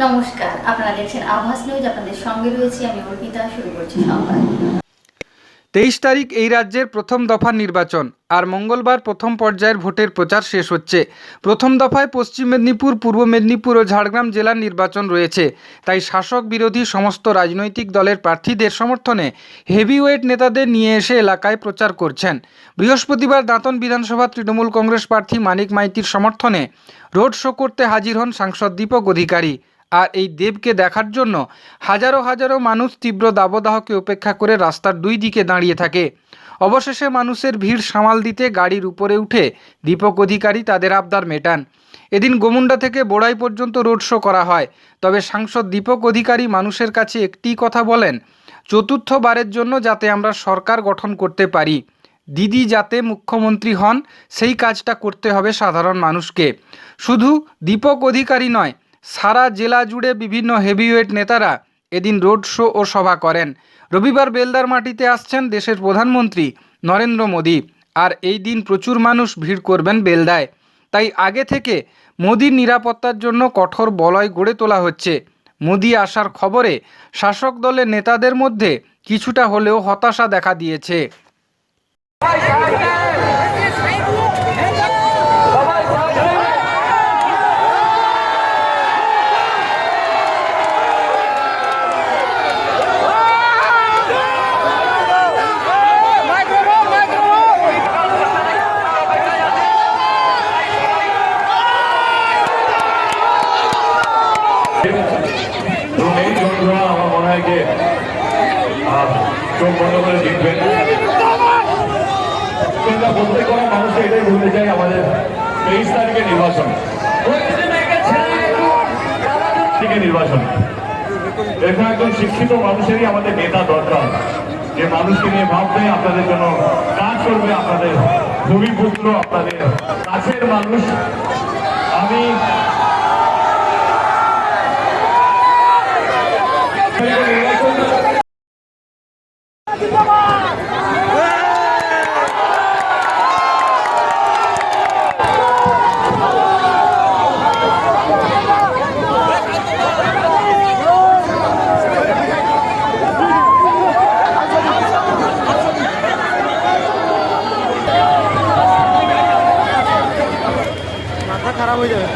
নমস্কার, আপনারা দেখছেন আভাস নিউজ। আপনাদের সঙ্গে রয়েছে আমি অর্পিতা। শুরু করছি সংবাদ। 23 তারিখ এই রাজ্যের প্রথম দফার নির্বাচন, আর মঙ্গলবার প্রথম পর্যায়ের ভোটের প্রচার শেষ হচ্ছে। প্রথম দফায় পশ্চিম মেদিনীপুর, পূর্ব মেদিনীপুর ও ঝাড়গ্রাম জেলার নির্বাচন রয়েছে। তাই শাসক বিরোধী সমস্ত রাজনৈতিক দলের প্রার্থীদের সমর্থনে হেভিওয়েট নেতাদের নিয়ে এসে এলাকায় প্রচার করছেন। বৃহস্পতিবার দাঁতন বিধানসভা তৃণমূল কংগ্রেস প্রার্থী মানিক মাইতির সমর্থনে রোড শো করতে হাজির হন সাংসদ দীপক অধিকারী। আর এই দেবকে দেখার জন্য হাজারো হাজারো মানুষ তীব্র দাবদাহকে উপেক্ষা করে রাস্তার দুই দিকে দাঁড়িয়ে থাকে। অবশেষে মানুষের ভিড় সামাল দিতে গাড়ির উপরে উঠে দীপক অধিকারী তাদের আবদার মেটান। এদিন গোমুন্ডা থেকে বোড়াই পর্যন্ত রোড শো করা হয়। তবে সাংসদ দীপক অধিকারী মানুষের কাছে একটি কথা বলেন, চতুর্থবারের জন্য যাতে আমরা সরকার গঠন করতে পারি, দিদি যাতে মুখ্যমন্ত্রী হন, সেই কাজটা করতে হবে সাধারণ মানুষকে। শুধু দীপক অধিকারী নয়, সারা জেলা জুড়ে বিভিন্ন হেভিওয়েট নেতারা এদিন রোড শো ও সভা করেন। রবিবার বেলদার মাটিতে আসছেন দেশের প্রধানমন্ত্রী নরেন্দ্র মোদী, আর এই দিন প্রচুর মানুষ ভিড় করবেন বেলদায়। তাই আগে থেকে মোদীর নিরাপত্তার জন্য কঠোর বলয় গড়ে তোলা হচ্ছে। মোদী আসার খবরে শাসক দলের নেতাদের মধ্যে কিছুটা হলেও হতাশা দেখা দিয়েছে। আমার মনে হয় যে চোখ বন্ধ করে জিতবেন। প্রত্যেক কোনো মানুষ এটাই বলতে চাই, আমাদের 23 তারিখে নির্বাচন, এখানে একজন শিক্ষিত মানুষেরই আমাদের নেতা দরকার, যে মানুষকে নিয়ে ভাববে, আপনাদের জন্য কাজ করবে, আপনাদের ভূমিপুত্র, আপনাদের কাছের মানুষ। আমি মাথা খারাপ হয়ে যাবে।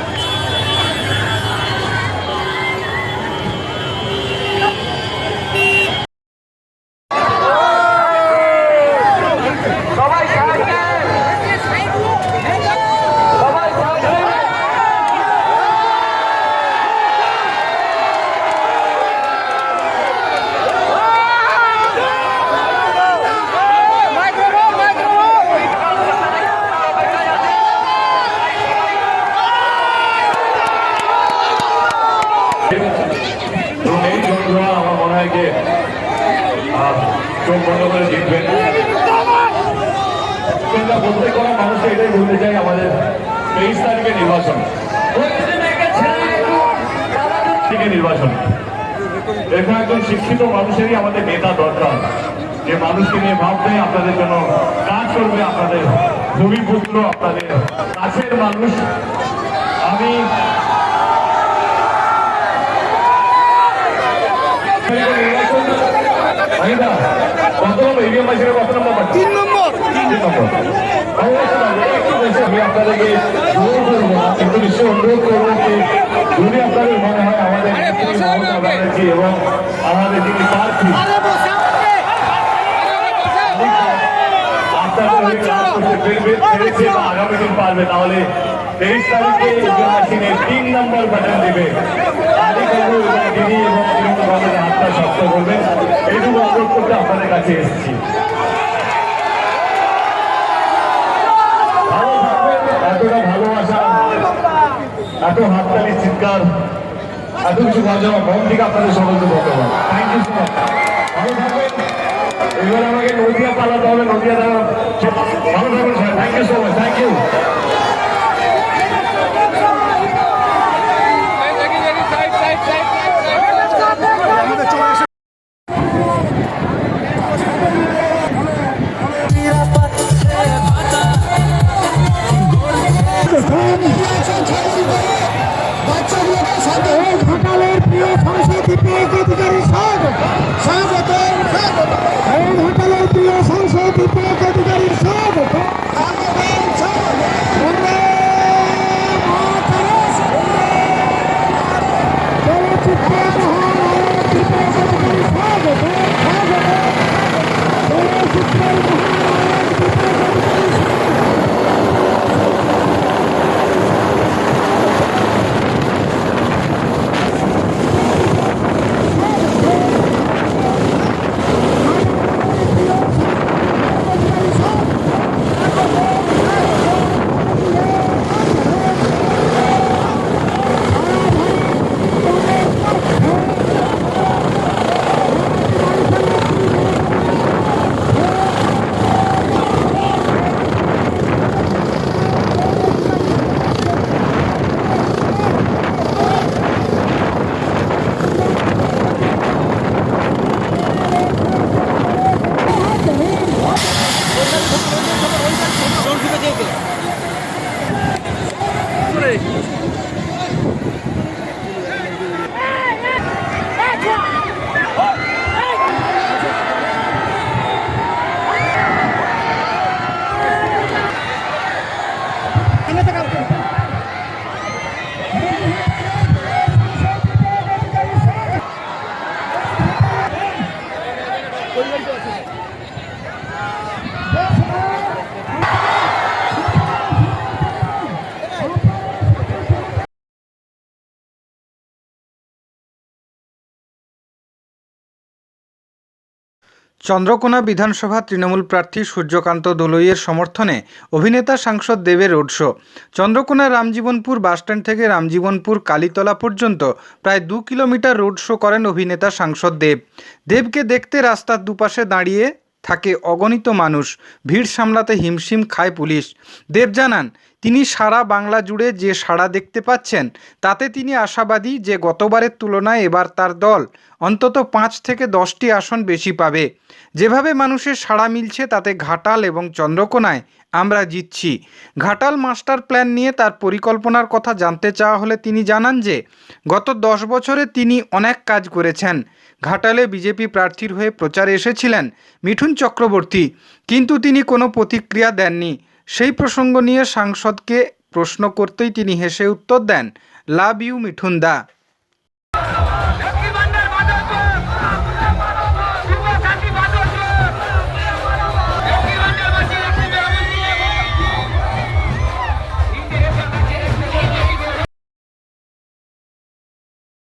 আমার মনে হয় যে চোখ বন্ধ করে জিতবেন। প্রত্যেক কোনো মানুষ এটাই বলতে চাই, আমাদের 23 তারিখে নির্বাচন, এখানে একজন শিক্ষিত মানুষেরই আমাদের নেতা দরকার, যে মানুষকে নিয়ে ভাববে, আপনাদের জন্য কাজ করবে, আপনাদের ভূমিপুত্র, আপনাদের কাছের মানুষ। আমি কত নম্বর এরিয়া মাসের কত নম্বর? 3 নম্বর। আমি আপনাদেরকে কিন্তু নিশ্চয় অনুরোধ করবো যে যদি আপনাদের মনে হয় আমাদের এবং আমাদের যিনি প্রার্থী আগামী দিন পারবে, তাহলে 23 তারিখে 3 নম্বর বাটন দেবে। তিনি এবং তৃণমূল হাতটা শক্ত করবেন, এইটুকু অনুরোধ করতে আপনাদের কাছে এসেছি। ভালো থাকবেন, এতটা ভালোবাসা, এত হাততালি, চিৎকার, এত কিছু বাজানো মন থেকে আপনাদের সকলকে ধন্যবাদ। Thank you so much. ভালো থাকবেন। এবার আমাকে নদিয়া পালাতে হবে, নদিয়া ভালো থাকবেন sir. Thank you so much. Thank you. বাচ্চাগুলোকে সাথে ঘাটালের চন্দ্রকোনা বিধানসভা তৃণমূল প্রার্থী সূর্যকান্ত দলুইয়ের সমর্থনে অভিনেতা সাংসদ দেবের road show. Chandrakona Ramjibanpur bus stand থেকে রামজীবনপুর কালীতলা পর্যন্ত প্রায় 2 কিলোমিটার রোড শো করেন অভিনেতা সাংসদ দেব। দেবকে দেখতে রাস্তার দুপাশে দাঁড়িয়ে থাকে অগণিত মানুষ, ভিড় সামলাতে হিমশিম খায় পুলিশ। দেব জানান, তিনি সারা বাংলা জুড়ে যে সাড়া দেখতে পাচ্ছেন তাতে তিনি আশাবাদী যে গতবারের তুলনায় এবার তার দল অন্তত 5 থেকে 10টি আসন বেশি পাবে। যেভাবে মানুষের সাড়া মিলছে তাতে ঘাটাল এবং চন্দ্রকোনায় আমরা জিতছি। ঘাটাল মাস্টার প্ল্যান নিয়ে তার পরিকল্পনার কথা জানতে চাওয়া হলে তিনি জানান যে গত 10 বছরে তিনি অনেক কাজ করেছেন। ঘাটালে বিজেপি প্রার্থীর হয়ে প্রচারে এসেছিলেন মিঠুন চক্রবর্তী, কিন্তু তিনি কোনো প্রতিক্রিয়া দেননি। সেই প্রসঙ্গ নিয়ে সাংসদকে প্রশ্ন করতেই তিনি হেসে উত্তর দেন, লাভ ইউ মিঠুন দা।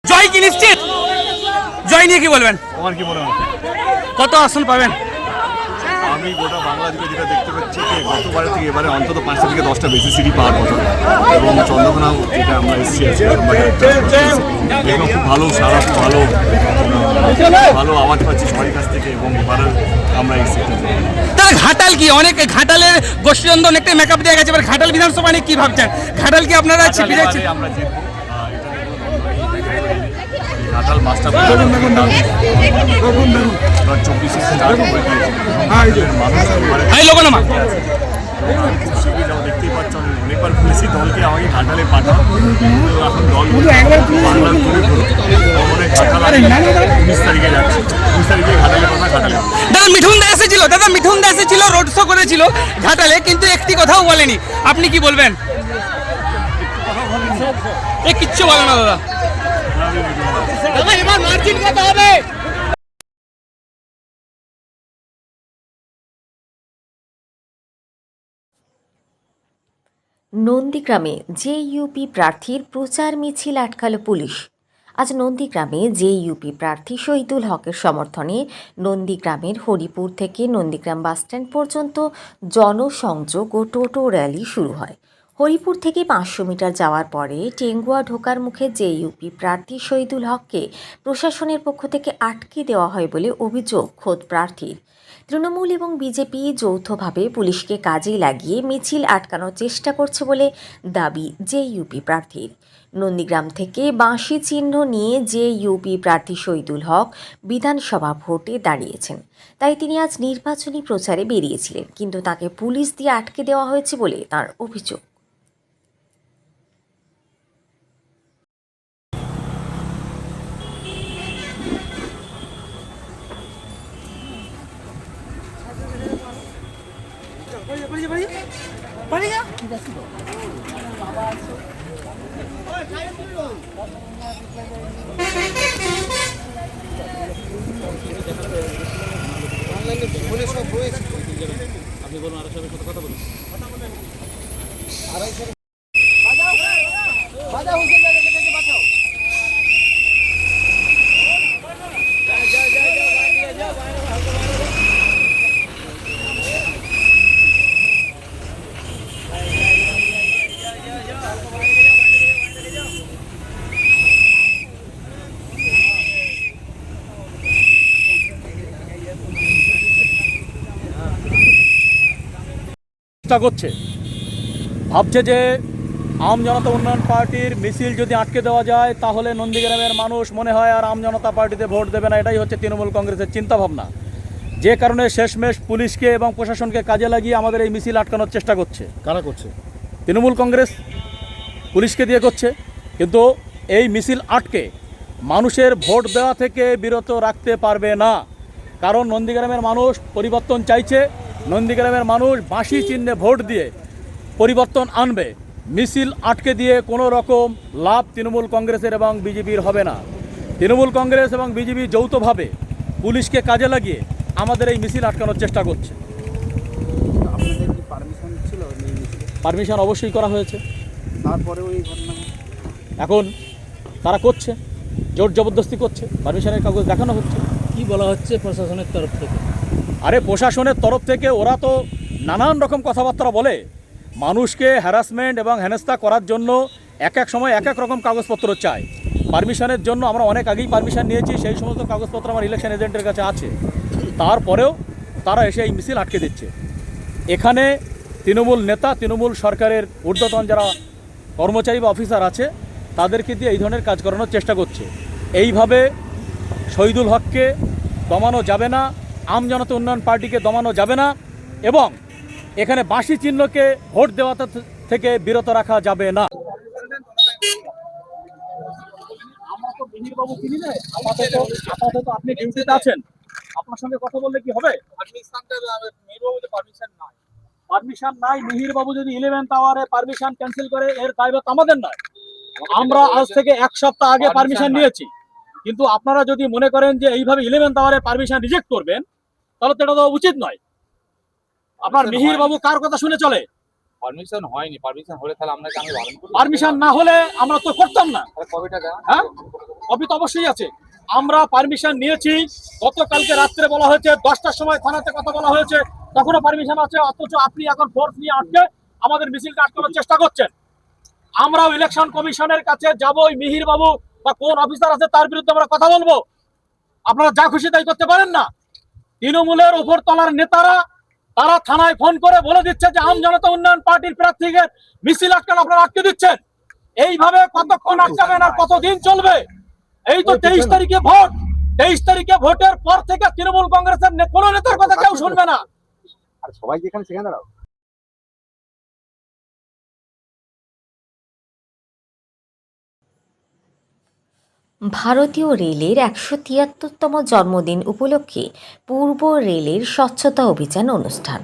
জয় কি নিশ্চিত? জয় নিয়ে কি বলবেন? আমার কি মনে হয়, কত আসন পাবেন? আমি গোটা বাংলা জুড়ে যেটা দেখতে পাচ্ছি যে গতবারের থেকে এবারে অন্তত 5টা থেকে 10টা বেশি সিটি পাওয়ার কথা, এবং চন্দ্রকোনাও যেটা আমরা এসেছি খুব ভালো সারা, খুব ভালো ভালো আওয়াজ পাচ্ছি সবার কাছ থেকে, এবং এবারে আমরা এসেছি। তাহলে ঘাটাল কি, অনেক ঘাটালের গোষ্ঠীদ্বন্দ্ব অনেকটাই মেকআপ দিয়ে গেছে, এবার ঘাটাল বিধানসভা নিয়ে কি ভাবছেন? ঘাটাল কি আপনারা ছিপে যাচ্ছেন? আমরা জিতবো, ঘাটাল মাস্টার 24 স্টার্ট করে দেখতেই পাচ্ছ, আমি অনেকবার বলেছি দলকে আমাকে ঘাটালে পাঠাও, এখন দল বাংলা ঘুরে ঘুরে ঘাটাল 19 তারিখে যাচ্ছে, 19 তারিখে ঘাটালে কথা ঘাটালে। দাদা মিঠুন দা এসেছিল, রোড শো করেছিল ঘাটালে, কিন্তু একটি কথাও বলেনি। আপনি কি বলবেন? কিচ্ছু বলে না দাদা। এবার মার্জিন কত হবে? নন্দীগ্রামে জেইউপি প্রার্থীর প্রচার মিছিল আটকালো পুলিশ। আজ নন্দীগ্রামে জেইউপি প্রার্থী শহীদুল হকের সমর্থনে নন্দীগ্রামের হরিপুর থেকে নন্দীগ্রাম বাসস্ট্যান্ড পর্যন্ত জনসংযোগ ও টোটো র্যালি শুরু হয়। হরিপুর থেকে 500 মিটার যাওয়ার পরে টেঙ্গুয়া ঢোকার মুখে জেইউপি প্রার্থী শহীদুল হককে প্রশাসনের পক্ষ থেকে আটকে দেওয়া হয় বলে অভিযোগ খোদ প্রার্থীর। তৃণমূল এবং বিজেপি যৌথভাবে পুলিশকে কাজে লাগিয়ে মিছিল আটকানোর চেষ্টা করছে বলে দাবি জেইউপি প্রার্থীর। নন্দীগ্রাম থেকে বাঁশি চিহ্ন নিয়ে জেইউপি প্রার্থী শহীদুল হক বিধানসভা ভোটে দাঁড়িয়েছেন, তাই তিনি আজ নির্বাচনী প্রচারে বেরিয়েছিলেন, কিন্তু তাকে পুলিশ দিয়ে আটকে দেওয়া হয়েছে বলে তার অভিযোগ। চেষ্টা করছে, ভাবছে যে আম জনতা উন্নয়ন পার্টির মিছিল যদি আটকে দেওয়া যায় তাহলে নন্দীগ্রামের মানুষ মনে হয় আর আম জনতা পার্টিতে ভোট দেবে না। এটাই হচ্ছে তৃণমূল কংগ্রেসের চিন্তাভাবনা, যে কারণে শেষমেশ পুলিশকে এবং প্রশাসনকে কাজে লাগিয়ে আমাদের এই মিছিল আটকানোর চেষ্টা করছে। কারা করছে? তৃণমূল কংগ্রেস পুলিশকে দিয়ে করছে, কিন্তু এই মিছিল আটকে মানুষের ভোট দেওয়া থেকে বিরত রাখতে পারবে না, কারণ নন্দীগ্রামের মানুষ পরিবর্তন চাইছে। নন্দীগ্রামের মানুষ বাঁশি চিহ্নে ভোট দিয়ে পরিবর্তন আনবে। মিছিল আটকে দিয়ে কোনো রকম লাভ তৃণমূল কংগ্রেসের এবং বিজেপির হবে না। তৃণমূল কংগ্রেস এবং বিজেপি যৌথভাবে পুলিশকে কাজে লাগিয়ে আমাদের এই মিছিল আটকানোর চেষ্টা করছে। পারমিশন অবশ্যই করা হয়েছে, তারপরেও এই ঘটনা এখন তারা করছে, জোর জবরদস্তি করছে, পারমিশনের কাগজ দেখানো হচ্ছে। কি বলা হচ্ছে প্রশাসনের তরফ থেকে? আরে প্রশাসনের তরফ থেকে ওরা তো নানান রকম কথাবার্তা বলে, মানুষকে হ্যারাসমেন্ট এবং হেনস্থা করার জন্য এক এক সময় এক এক রকম কাগজপত্র চায়। পারমিশনের জন্য আমরা অনেক আগেই পারমিশন নিয়েছি, সেই সমস্ত কাগজপত্র আমার ইলেকশন এজেন্টের কাছে আছে। তারপরেও তারা এসে এই মিছিল আটকে দিচ্ছে। এখানে তৃণমূল নেতা, তৃণমূল সরকারের ঊর্ধ্বতন যারা কর্মচারী বা অফিসার আছে তাদেরকে দিয়ে এই ধরনের কাজ করানোর চেষ্টা করছে। এইভাবে শহীদুল হককে দমানো যাবে না, আমজনতা উন্নয়ন পার্টিকে দমানো যাবে না, এবং এখানে বাঁশি চিহ্নকে ভোট দেওয়া থেকে বিরত রাখা যাবে না। আমরা তো মিহিরবাবু চিনি না, আপাতত আপনি ডিউটিতে আছেন, আপনার সঙ্গে কথা বললে কি হবে? পারমিশন নাই। মিহিরবাবু যদি 11th আওয়ারে পারমিশন ক্যান্সেল করে এর দায়ভার আমাদের নয়। আমরা আজ থেকে 1 সপ্তাহ আগে পারমিশন নিয়েছি, কিন্তু আপনারা যদি মনে করেন যে এইভাবে 11th আওয়ারে পারমিশন রিজেক্ট করবেন তাহলে তো এটা তো উচিত নয়। আপনার মিহিরবাবু কার কথা শুনে চলে? পারমিশন হয়নি, পারমিশন হলে তাহলে আপনাকে আমি বারণ করি। পারমিশন না হলে আমরা তো করতাম না। কবে টাকা? হ্যাঁ, কপি তো অবশ্যই আছে। আমরা পারমিশন নিয়েছি, গতকালকে রাত্রে বলা হয়েছে 10টার সময় থানাতে কথা বলা হয়েছে, তখনও পারমিশন আছে, অথচ আপনি এখন ফোর্স নিয়ে আটকে আমাদের মিছিলকে আটকানোর চেষ্টা করছেন। আমরাও ইলেকশন কমিশনের কাছে যাব, মিহির বাবু বা কোন অফিসার আছে তার বিরুদ্ধে আমরা কথা বলবো। আপনারা যা খুশি তাই করতে পারেন না। তৃণমূলের উপর তলার নেতারা তারা থানায় ফোন করে বলে দিচ্ছে যে আমজনতা উন্নয়ন পার্টির প্রার্থীকে মিছিল আটকান, আপনারা আটকে দিচ্ছেন। এইভাবে কতক্ষণ আটকাবেন আর কতদিন চলবে? এই তো 23 তারিখে ভোট, 23 তারিখে ভোটের পর থেকে তৃণমূল কংগ্রেসের কোনো নেতার কথা কেউ শুনবে না। আর সবাই যেখানে সেখানে দাঁড়াও। ভারতীয় রেলের 173তম জন্মদিন উপলক্ষে পূর্ব রেলের স্বচ্ছতা অভিযান অনুষ্ঠান।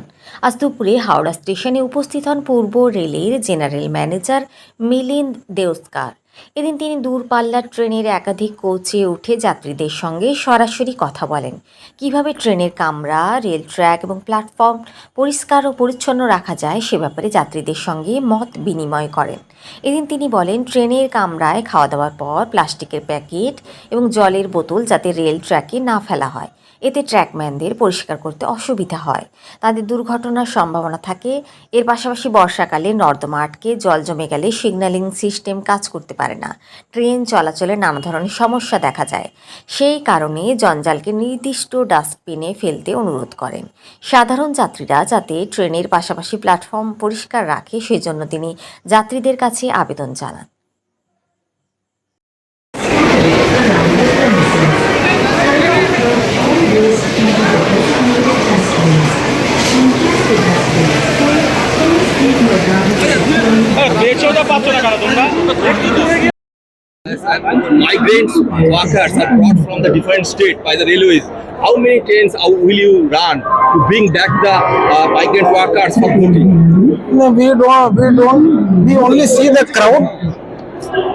আজ দুপুরে হাওড়া স্টেশনে উপস্থিত হন পূর্ব রেলের জেনারেল ম্যানেজার মিলিন্দ দেওস্কার। এদিন তিনি দূরপাল্লার ট্রেনের একাধিক কোচে উঠে যাত্রীদের সঙ্গে সরাসরি কথা বলেন। কিভাবে ট্রেনের কামরা, রেল ট্র্যাক এবং প্ল্যাটফর্ম পরিষ্কার ও পরিচ্ছন্ন রাখা যায় সে ব্যাপারে যাত্রীদের সঙ্গে মত বিনিময় করেন। এদিন তিনি বলেন, ট্রেনের কামরায় খাওয়া দাওয়ার পর প্লাস্টিকের প্যাকেট এবং জলের বোতল যাতে রেল ট্র্যাকে না ফেলা হয়, এতে ট্র্যাকম্যানদের পরিষ্কার করতে অসুবিধা হয়, তাদের দুর্ঘটনার সম্ভাবনা থাকে। এর পাশাপাশি বর্ষাকালে নর্দমা আটকে জল জমে গেলে সিগন্যালিং সিস্টেম কাজ করতে পারে না, ট্রেন চলাচলে নানা ধরনের সমস্যা দেখা যায়। সেই কারণে জঞ্জালকে নির্দিষ্ট ডাস্টবিনে ফেলতে অনুরোধ করেন। সাধারণ যাত্রীরা যাতে ট্রেনের পাশাপাশি প্ল্যাটফর্ম পরিষ্কার রাখে সেই জন্য তিনি যাত্রীদের কাছে আবেদন জানান। Migrants workers are brought from the different state by the railways. How many trains will you run to bring back the migrant workers for voting? No, we don't. We only see the crowd.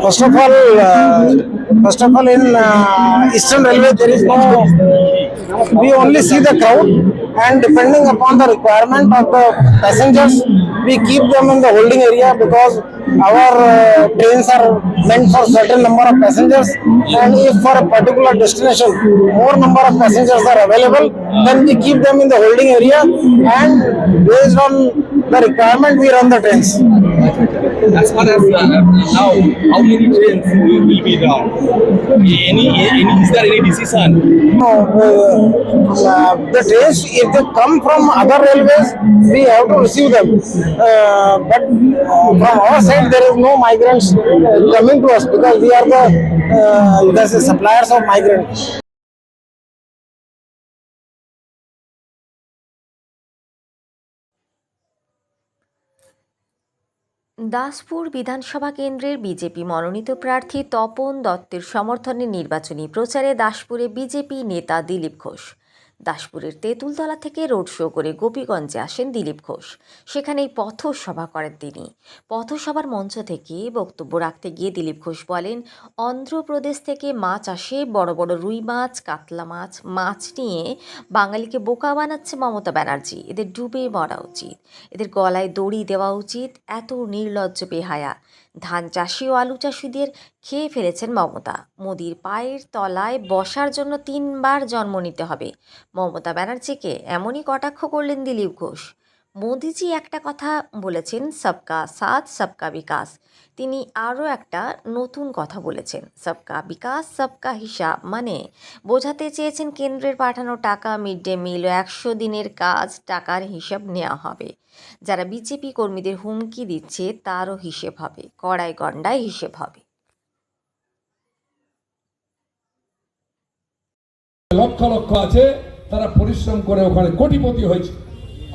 First of all, in Eastern Railway there is no. We only see the crowd, and depending upon the requirement of the passengers, we keep them in the holding area because our trains are meant for certain number of passengers, and if for a particular destination more number of passengers are available, then we keep them in the holding area, and based on the requirement we run the trains. As far as now, how many trains will be run? Is there any decision? No, the trains, if they come from other railways, we have to receive them. But from our side, there is no migrants coming to us because we are the suppliers of migrants. Daspur বিধানসভা কেন্দ্রের BJP মনোনীত প্রার্থী তপন দত্তের সমর্থনে নির্বাচনী প্রচারে দাসপুরে BJP নেতা দিলীপ ঘোষ। দাসপুরের তেঁতুলতলা থেকে রোড শো করে গোপীগঞ্জে আসেন দিলীপ ঘোষ। সেখানেই পথসভা করেন তিনি। পথসভার মঞ্চ থেকে বক্তব্য রাখতে গিয়ে দিলীপ ঘোষ বলেন, অন্ধ্রপ্রদেশ থেকে মাছ আসে, বড় বড় রুই মাছ, কাতলা মাছ নিয়ে বাঙালিকে বোকা বানাচ্ছে মমতা ব্যানার্জি। এদের ডুবে মরা উচিত, এদের গলায় দড়ি দেওয়া উচিত। এত নির্লজ্জ বেহায়া, ধান চাষি ও আলু চাষিদের খেয়ে ফেলেছেন মমতা। মোদির পায়ের তলায় বসার জন্য 3বার জন্ম নিতে হবে। মমতা ব্যানার্জিকে এমনই কটাক্ষ করলেন দিলীপ ঘোষ। মোদিজি একটা কথা বলেছেন, সবকা সাথ সবকা বিকাশ। তিনি আরও একটা নতুন কথা বলেছেন, সবকা বিকাশ সবকা হিসাব, মানে বোঝাতে চেয়েছেন কেন্দ্রের পাঠানো টাকা, মিড ডে মিল ও 100 দিনের কাজ টাকার হিসাব নেওয়া হবে। যারা বিজেপি কর্মীদের হুমকি দিচ্ছে তারও হিসেব হবে, কড়াই গন্ডায় হিসেব হবে। লক্ষ লক্ষ আছে, তারা পরিশ্রম করে ওখানে কোটিপতি হয়েছে।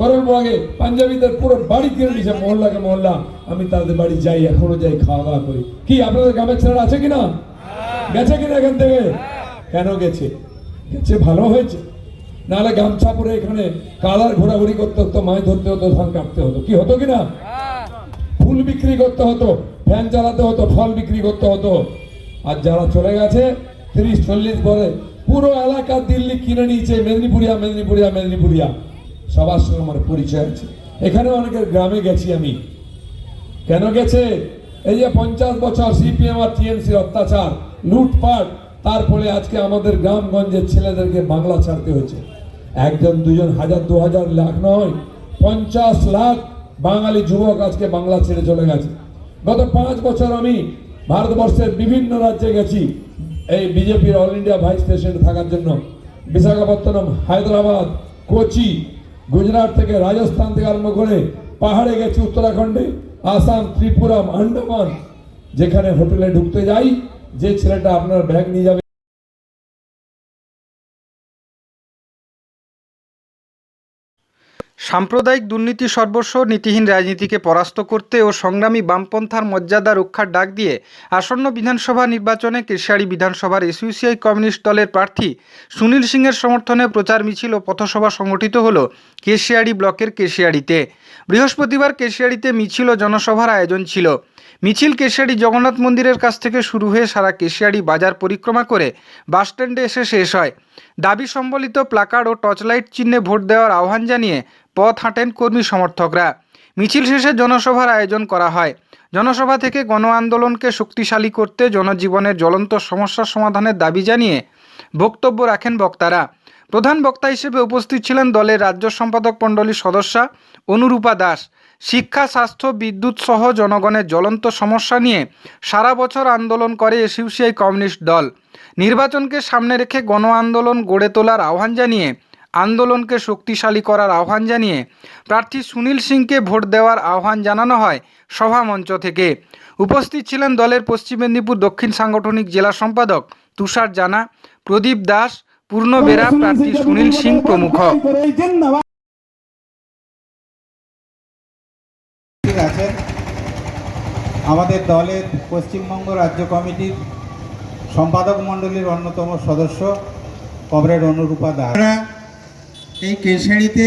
করণবাগে পাঞ্জাবিদের পুরো বাড়ি কিনে নিয়েছে, মহল্লাকে মহল্লা। আমি তাদের বাড়ি যাই, এখনো যাই, খাওয়া দাওয়া করি। কি আপনাদের গ্রামের ছেলেরা আছে কিনা? গেছে কিনা এখান থেকে? কেন গেছে? গেছে ভালো হয়েছে, নাহলে গামছা পরে এখানে কালার ঘোরাঘুরি করতে হতো, মাছ ধরতে হতো, ধান কাটতে হতো। কি হতো কিনা? ফুল বিক্রি করতে হতো, ফ্যান চালাতে হতো, ফল বিক্রি করতে হতো। আর যারা চলে গেছে 30-40 পরে পুরো এলাকা দিল্লি কিনে নিয়েছে, মেদিনীপুরিয়া মেদিনীপুরিয়া মেদিনীপুরিয়া। সবার সঙ্গে আমার পরিচয় আছে, এখানে অনেকের গ্রামে গেছি আমি। কেন গেছে? এই যে 50 বছর সিপিএম আর টিএমসির অত্যাচার, লুটপাট, তারপরে আজকে আমাদের গ্রামগঞ্জের ছেলেদেরকে বাংলা ছাড়তে হয়েছে। 1 2 1,000 2,000 লাখ নয়, 50 লাখ বাঙালি যুবক আজকে বাংলা ছেড়ে চলে গেছে। গত 5 বছর আমি ভারতবর্ষের বিভিন্ন রাজ্যে গেছি এই বিজেপির অল ইন্ডিয়া ভাইস প্রেসিডেন্ট থাকার জন্য। বিশাখাপত্তনম, হায়দ্রাবাদ, কোচি, গুজরাট থেকে, রাজস্থান থেকে আরম্ভ করে পাহাড়ে গেছি, উত্তরাখণ্ডে, আসাম, ত্রিপুরা, আন্দামান। যেখানে হোটেলে ঢুকতে যাই, যে ছেলেটা আপনার ব্যাগ নিয়ে যাবে, সাম্প্রদায়িক দুর্নীতি সর্বস্ব, নীতিহীন রাজনীতিকে পরাস্ত করতে ও সংগ্রামী বামপন্থার মর্যাদা রক্ষার ডাক দিয়ে আসন্ন বিধানসভা নির্বাচনে কেশিয়াড়ি বিধানসভার এসইউসিআই কমিউনিস্ট দলের প্রার্থী সুনীল সিংয়ের সমর্থনে প্রচার মিছিল ও পথসভা সংগঠিত হল কেশিয়াড়ি ব্লকের কেশিয়াড়িতে। বৃহস্পতিবার কেশিয়াড়িতে মিছিল ও জনসভার আয়োজন ছিল। মিছিল কেশিয়াড়ি জগন্নাথ মন্দিরের কাছ থেকে শুরু হয়ে সারা কেশিয়াড়ি বাজার পরিক্রমা করে বাসস্ট্যান্ডে এসে শেষ হয়। দাবি সম্বলিত প্লাকার্ড ও টর্চলাইট চিহ্নে ভোট দেওয়ার আহ্বান জানিয়ে পথ হাঁটেন কর্মী সমর্থকরা। মিছিল শেষে জনসভার আয়োজন করা হয়। জনসভা থেকে গণ আন্দোলনকে শক্তিশালী করতে জনজীবনের জ্বলন্ত সমস্যার সমাধানের দাবি জানিয়ে বক্তব্য রাখেন বক্তারা। প্রধান বক্তা হিসেবে উপস্থিত ছিলেন দলের রাজ্য সম্পাদক মণ্ডলীর সদস্যা অনুরূপা দাস। শিক্ষা, স্বাস্থ্য, বিদ্যুৎ সহ জনগণের জ্বলন্ত সমস্যা নিয়ে সারা বছর আন্দোলন করে এসইউসিআই কমিউনিস্ট দল। নির্বাচনকে সামনে রেখে গণ আন্দোলন গড়ে তোলার আহ্বান জানিয়ে, আন্দোলনকে শক্তিশালী করার আহ্বান জানিয়ে প্রার্থী সুনীল সিংকে ভোট দেওয়ার আহ্বান জানানো হয় সভা মঞ্চ থেকে। উপস্থিত ছিলেন দলের পশ্চিম মেদিনীপুর দক্ষিণ সাংগঠনিক জেলা সম্পাদক তুষার জানা, প্রদীপ দাস, পূর্ণ বেরা, প্রার্থী সুনীল সিং প্রমুখ। আছেন আমাদের দলের পশ্চিমবঙ্গ রাজ্য কমিটির সম্পাদক মণ্ডলীর অন্যতম সদস্য কমরেড অনুরূপা দাস। এই কেশিয়াড়িতে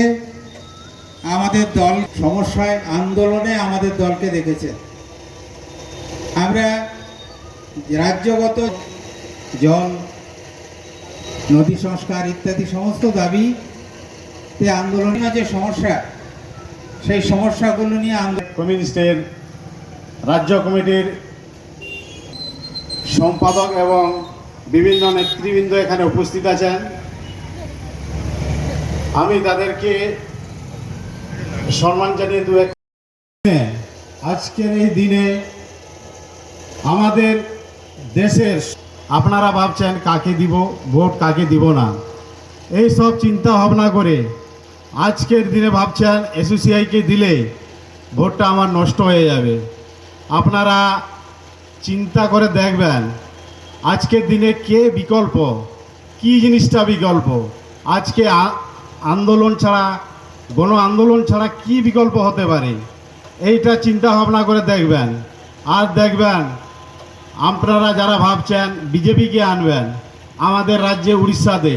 আমাদের দল সমস্যায় আন্দোলনে আমাদের দলকে দেখেছেন। আমরা রাজ্যগত নদী সংস্কার ইত্যাদি সমস্ত দাবিতে আন্দোলনের যে সমস্যা, সেই সমস্যাগুলো নিয়ে কমিউনিস্টের রাজ্য কমিটির সম্পাদক এবং বিভিন্ন নেতৃবৃন্দ এখানে উপস্থিত আছেন। আমি তাদেরকে সম্মান জানিয়ে আজকের এই দিনে আমাদের দেশের আপনারা ভাবছেন কাকে দিব ভোট, কাকে দিব না, এই সব চিন্তা ভাবনা করে আজকের দিনে ভাবছেন এসইউসিআইকে দিলে ভোটটা আমার নষ্ট হয়ে যাবে। আপনারা চিন্তা করে দেখবেন আজকের দিনে কে বিকল্প, কি জিনিসটা বিকল্প। আজকে আন্দোলন ছাড়া, গণ আন্দোলন ছাড়া কি বিকল্প হতে পারে, এইটা চিন্তা ভাবনা করে দেখবেন। আর দেখবেন আপনারা যারা ভাবছেন বিজেপিকে আনবেন, আমাদের রাজ্যে উড়িষ্যাতে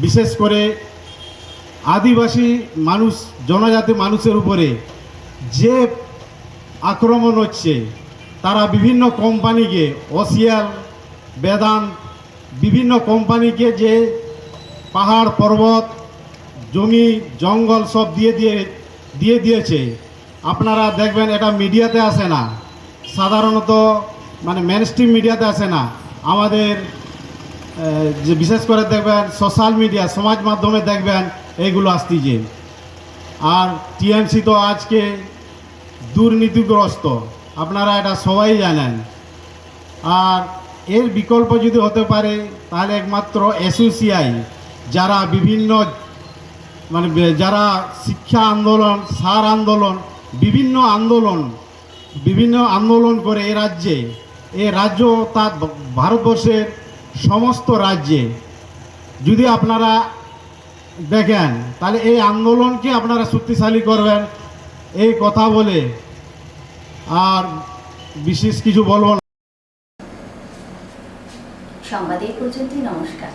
বিশেষ করে আদিবাসী মানুষ, জনজাতি মানুষের উপরে যে আক্রমণ হচ্ছে, তারা বিভিন্ন কোম্পানিকে, ওসিয়াল, বেদান্ত, বিভিন্ন কোম্পানিকে যে পাহাড় পর্বত, জমি জঙ্গল সব দিয়ে দিয়েছে। আপনারা দেখবেন এটা মিডিয়াতে আসে না, সাধারণত মানে মেন স্ট্রিম মিডিয়াতে আসে না। আমাদের যে বিশেষ করে দেখবেন সোশ্যাল মিডিয়া, সমাজ মাধ্যমে দেখবেন এইগুলো আসতেছে। আর টিএমসি তো আজকে দুর্নীতিগ্রস্ত, আপনারা এটা সবাই জানেন। আর এর বিকল্প যদি হতে পারে তাহলে একমাত্র এসইউসিআই, যারা বিভিন্ন মানে যারা শিক্ষা আন্দোলন, সার আন্দোলন, বিভিন্ন আন্দোলন করে এই রাজ্য তার ভারতবর্ষের সমস্ত রাজ্যে যদি আপনারা দেখেন তাহলে এই আন্দোলনকে আপনারা শক্তিশালী করবেন এই কথা বলে আর বিশেষ কিছু বলবো না। সংবাদ এই পর্যন্তই। নমস্কার।